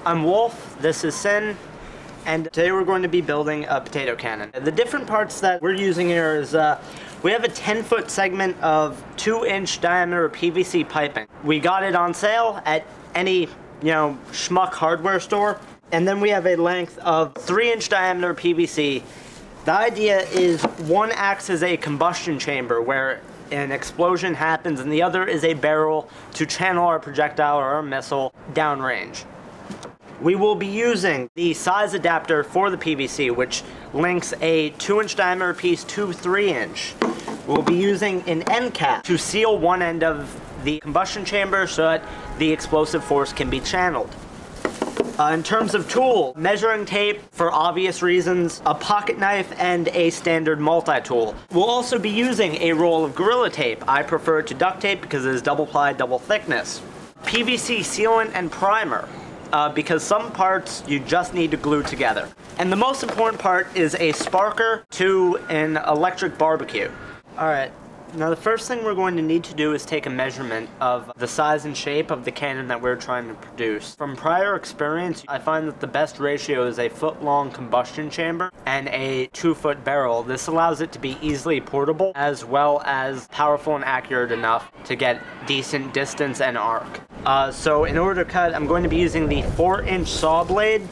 I'm Wolf, this is Sin, and today we're going to be building a potato cannon. The different parts that we're using here is we have a 10-foot segment of 2-inch diameter PVC piping. We got it on sale at any, schmuck hardware store. And then we have a length of 3-inch diameter PVC. The idea is one acts as a combustion chamber where an explosion happens, and the other is a barrel to channel our projectile or our missile downrange. We will be using the size adapter for the PVC, which links a 2-inch diameter piece to 3-inch. We'll be using an end cap to seal one end of the combustion chamber so that the explosive force can be channeled. In terms of tool, measuring tape for obvious reasons, a pocket knife, and a standard multi-tool. We'll also be using a roll of Gorilla Tape. I prefer to duct tape because it is double ply, double thickness. PVC sealant and primer, because some parts you just need to glue together. And the most important part is a sparker to an electric barbecue. Alright. Now the first thing we're going to need to do is take a measurement of the size and shape of the cannon that we're trying to produce. From prior experience, I find that the best ratio is a foot-long combustion chamber and a 2-foot barrel. This allows it to be easily portable as well as powerful and accurate enough to get decent distance and arc. So in order to cut, I'm going to be using the 4-inch saw blade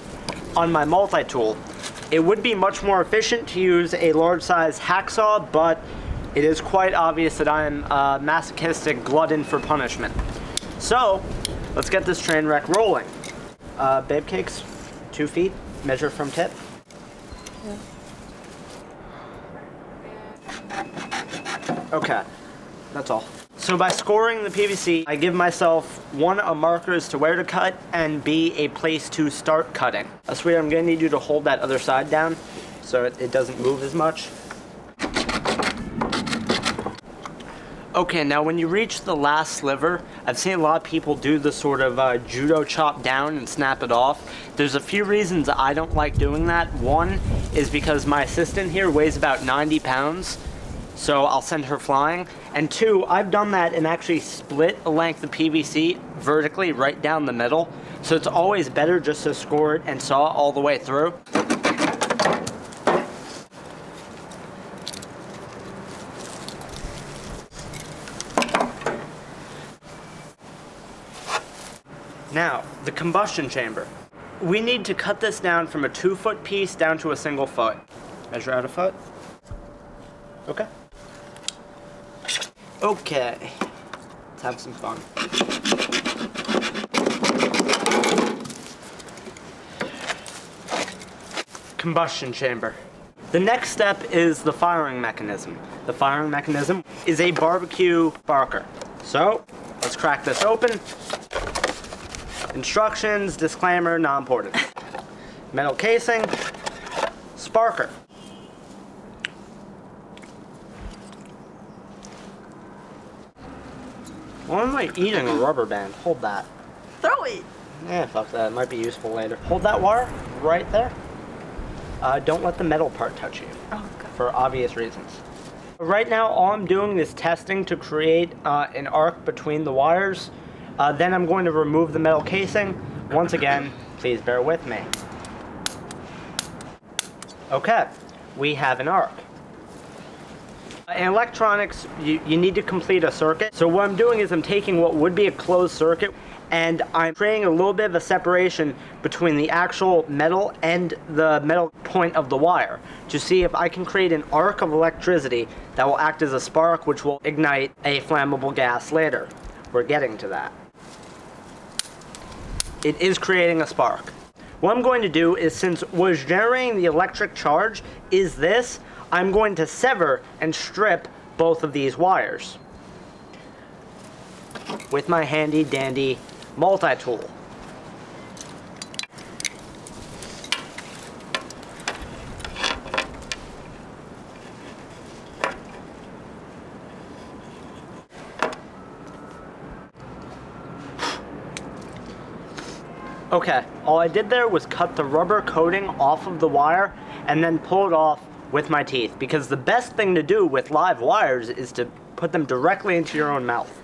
on my multi-tool. It would be much more efficient to use a large-size hacksaw, but it is quite obvious that I am a masochistic glutton for punishment. So, let's get this train wreck rolling. Babe cakes, 2 feet, measure from tip. Yeah. Okay, that's all. So by scoring the PVC, I give myself 1, a marker as to where to cut, and B, a place to start cutting. Sweetie, I'm gonna need you to hold that other side down so it doesn't move as much. Okay, now when you reach the last sliver, I've seen a lot of people do the sort of judo chop down and snap it off. There's a few reasons I don't like doing that. One is because my assistant here weighs about 90 pounds, so I'll send her flying. And 2, I've done that and actually split a length of PVC vertically right down the middle, so it's always better just to score it and saw all the way through. Now, the combustion chamber. We need to cut this down from a 2-foot piece down to a single foot. Measure out a foot. Okay. Okay. Let's have some fun. Combustion chamber. The next step is the firing mechanism. The firing mechanism is a barbecue sparker. So, let's crack this open. Instructions, disclaimer, not important. Metal casing, sparker. Why am I eating a rubber band? Hold that. Throw it! Yeah, fuck that. It might be useful later. Hold that wire right there. Don't let the metal part touch you. Oh, God. For obvious reasons. Right now, all I'm doing is testing to create an arc between the wires. Then I'm going to remove the metal casing. Once again, please bear with me. Okay, we have an arc. In electronics, you need to complete a circuit. So what I'm doing is I'm taking what would be a closed circuit and I'm creating a little bit of a separation between the actual metal and the metal point of the wire to see if I can create an arc of electricity that will act as a spark, which will ignite a flammable gas later. We're getting to that. It is creating a spark. What I'm going to do is, since what is generating the electric charge is this, I'm going to sever and strip both of these wires with my handy dandy multi-tool. Okay, all I did there was cut the rubber coating off of the wire and then pull it off with my teeth, because the best thing to do with live wires is to put them directly into your own mouth.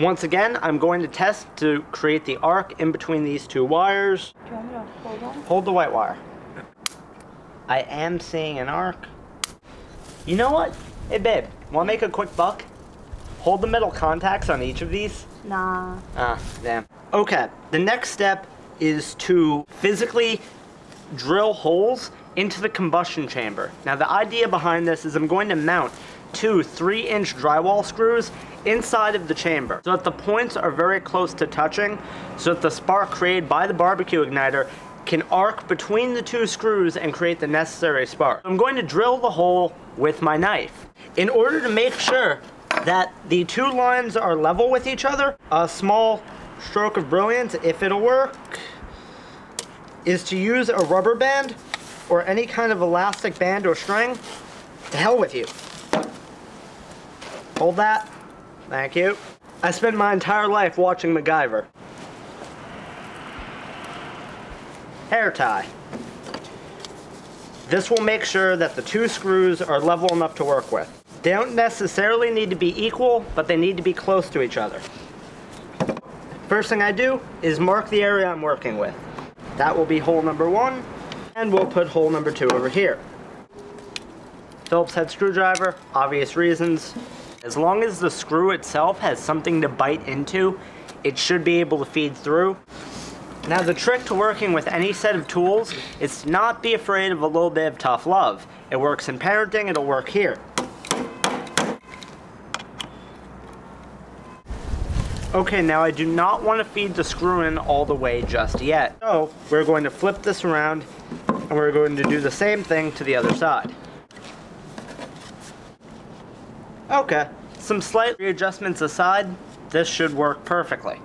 Once again, I'm going to test to create the arc in between these two wires. Do you want me to hold on? Hold the white wire. I am seeing an arc. You know what? Hey babe, wanna make a quick buck? Hold the metal contacts on each of these. Nah. Ah, damn. Okay, the next step is to physically drill holes into the combustion chamber. Now the idea behind this is I'm going to mount two 3-inch drywall screws inside of the chamber so that the points are very close to touching so that the spark created by the barbecue igniter can arc between the two screws and create the necessary spark. I'm going to drill the hole with my knife. In order to make sure that the two lines are level with each other, a small stroke of brilliance, if it'll work, is to use a rubber band or any kind of elastic band or string. To hell with you. Hold that. Thank you. I spent my entire life watching MacGyver. Hair tie. This will make sure that the two screws are level enough to work with. They don't necessarily need to be equal, but they need to be close to each other. First thing I do is mark the area I'm working with. That will be hole number 1, and we'll put hole number 2 over here. Phillips head screwdriver, obvious reasons. As long as the screw itself has something to bite into, it should be able to feed through. Now the trick to working with any set of tools is to not be afraid of a little bit of tough love. It works in parenting, it'll work here. Okay, now I do not want to feed the screw in all the way just yet. So we're going to flip this around and we're going to do the same thing to the other side. Okay, some slight readjustments aside, this should work perfectly.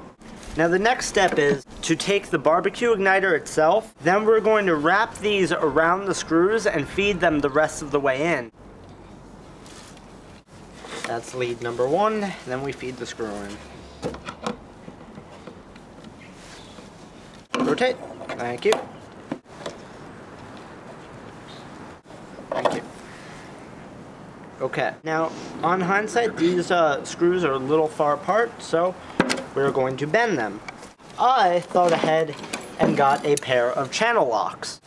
Now the next step is to take the barbecue igniter itself, then we're going to wrap these around the screws and feed them the rest of the way in. That's lead number 1, then we feed the screw in. Rotate. Thank you. Thank you. Okay, now on hindsight, these screws are a little far apart, so we're going to bend them. I thought ahead and got a pair of channel locks.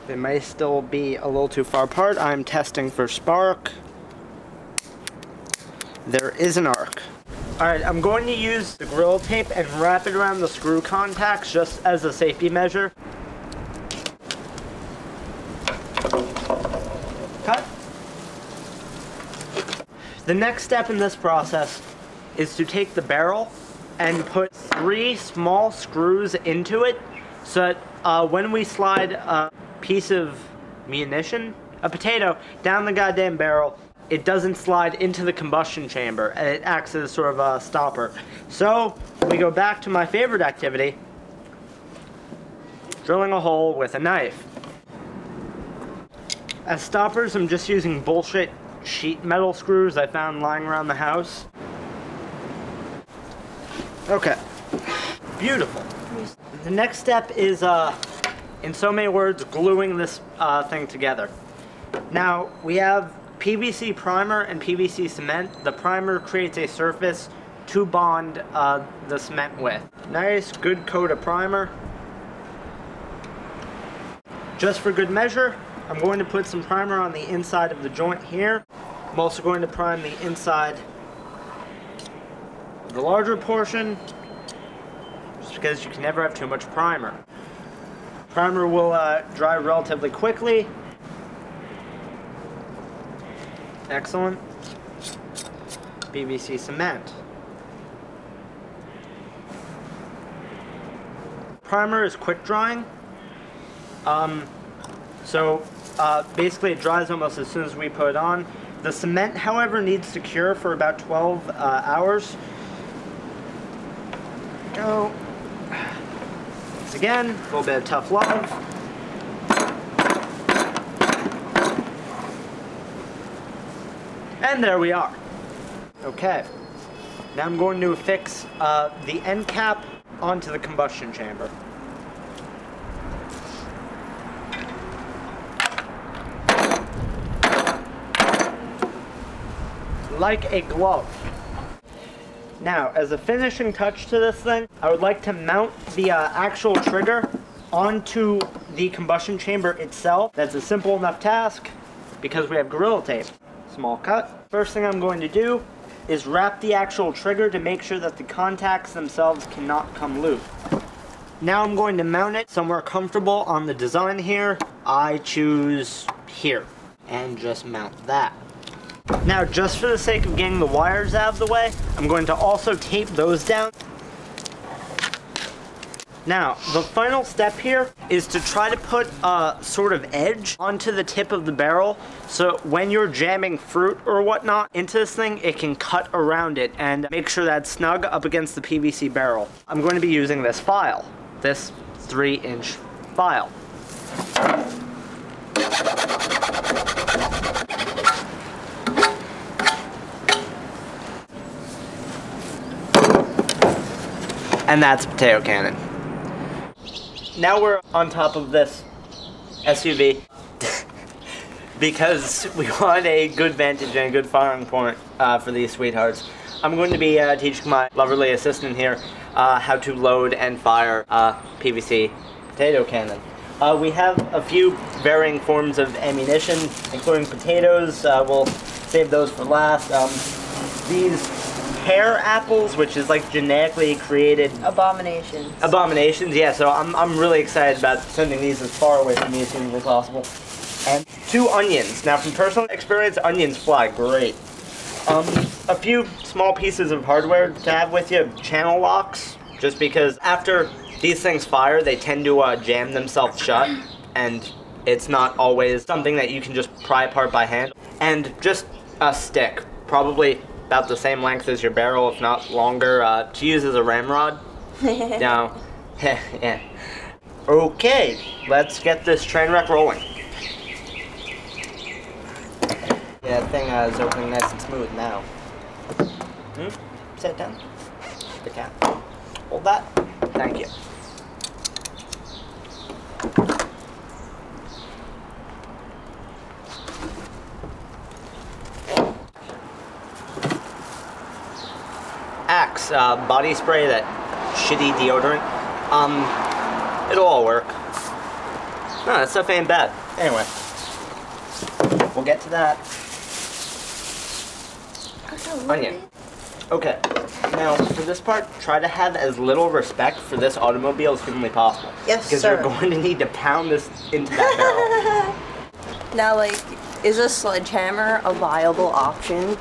They may still be a little too far apart. I'm testing for spark. There is an arc. Alright, I'm going to use the Gorilla Tape and wrap it around the screw contacts just as a safety measure. Cut. The next step in this process is to take the barrel and put 3 small screws into it so that when we slide a piece of munition, a potato, down the goddamn barrel, it doesn't slide into the combustion chamber and it acts as sort of a stopper. So we go back to my favorite activity, drilling a hole with a knife. As stoppers, I'm just using bullshit sheet metal screws I found lying around the house. Okay, beautiful. The next step is, in so many words, gluing this thing together. Now, we have PVC primer and PVC cement. The primer creates a surface to bond the cement with. Nice, good coat of primer. Just for good measure, I'm going to put some primer on the inside of the joint here. I'm also going to prime the inside of the larger portion, just because you can never have too much primer. Primer will dry relatively quickly. Excellent. PVC cement. Primer is quick drying. Basically it dries almost as soon as we put it on. The cement, however, needs to cure for about 12 hours. Go. Once again, a little bit of tough love. And there we are. Okay. Now I'm going to affix the end cap onto the combustion chamber. like a glove. Now, as a finishing touch to this thing, I would like to mount the actual trigger onto the combustion chamber itself. That's a simple enough task because we have Gorilla Tape. Small cut. First thing I'm going to do is wrap the actual trigger to make sure that the contacts themselves cannot come loose. Now I'm going to mount it somewhere comfortable on the design here. I choose here and just mount that. Now, just for the sake of getting the wires out of the way, I'm going to also tape those down. Now, the final step here is to try to put a sort of edge onto the tip of the barrel, so when you're jamming fruit or whatnot into this thing, it can cut around it and make sure that's snug up against the PVC barrel. I'm going to be using this file, this 3-inch file. And that's a potato cannon. Now we're on top of this SUV because we want a good vantage and a good firing point for these sweethearts. I'm going to be teaching my lovely assistant here how to load and fire a PVC potato cannon. We have a few varying forms of ammunition, including potatoes. We'll save those for last. These pear apples, which is like genetically created abominations. Abominations, yeah. So I'm really excited about sending these as far away from me as soon as possible. And 2 onions. Now, from personal experience, onions fly great. A few small pieces of hardware to have with you: channel locks, just because after these things fire, they tend to jam themselves shut, and it's not always something that you can just pry apart by hand. And just a stick, probably about the same length as your barrel, if not longer, to use as a ramrod. Now, yeah. Okay, let's get this train wreck rolling. Yeah, that thing is opening nice and smooth now. Sit down. The cat. Hold that. Thank you. Axe, body spray, that shitty deodorant. It'll all work. No, that stuff ain't bad. Anyway, we'll get to that. Onion. Okay, now for this part, try to have as little respect for this automobile as humanly possible. Yes, because sir. you're going to need to pound this into that barrel. Now, like, is a sledgehammer a viable option?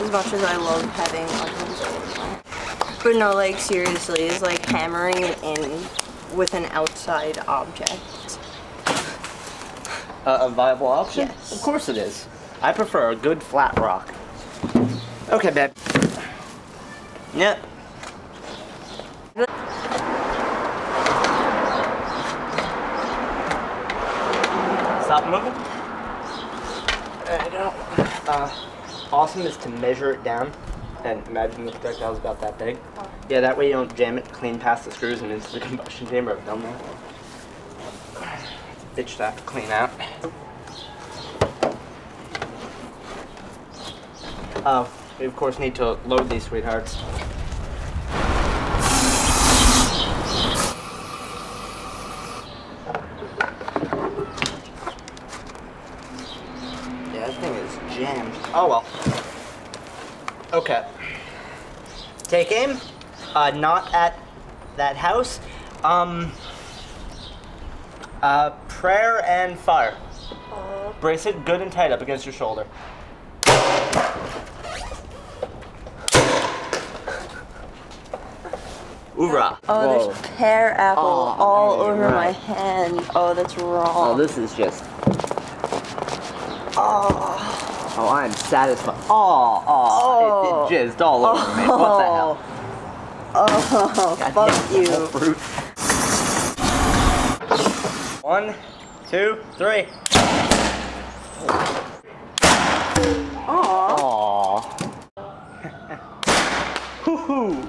As much as I love having onions. But no, like, seriously, is like hammering it in with an outside object a viable option? Yes. Of course it is. I prefer a good flat rock. Okay, babe. Yep. Stop moving. There you go. Awesome is to measure it down, and imagine the projectile's about that big. Yeah, that way you don't jam it clean past the screws and into the combustion chamber. I've done that. Bitch to have to clean out. We of course need to load these sweethearts. Yeah, that thing is jammed. Oh well. Okay. Take aim. Not at that house. Prayer and fire. Brace it good and tight up against your shoulder. Oorah. Oh, Whoa. there's pear apple all over right. my hand. Oh, that's wrong. Oh, this is just... Oh. Oh, I'm satisfied. Oh. It jizzed all over me. What the hell? Oh, fuck you. Fruit. 1, 2, 3. Aw. Hoo-hoo.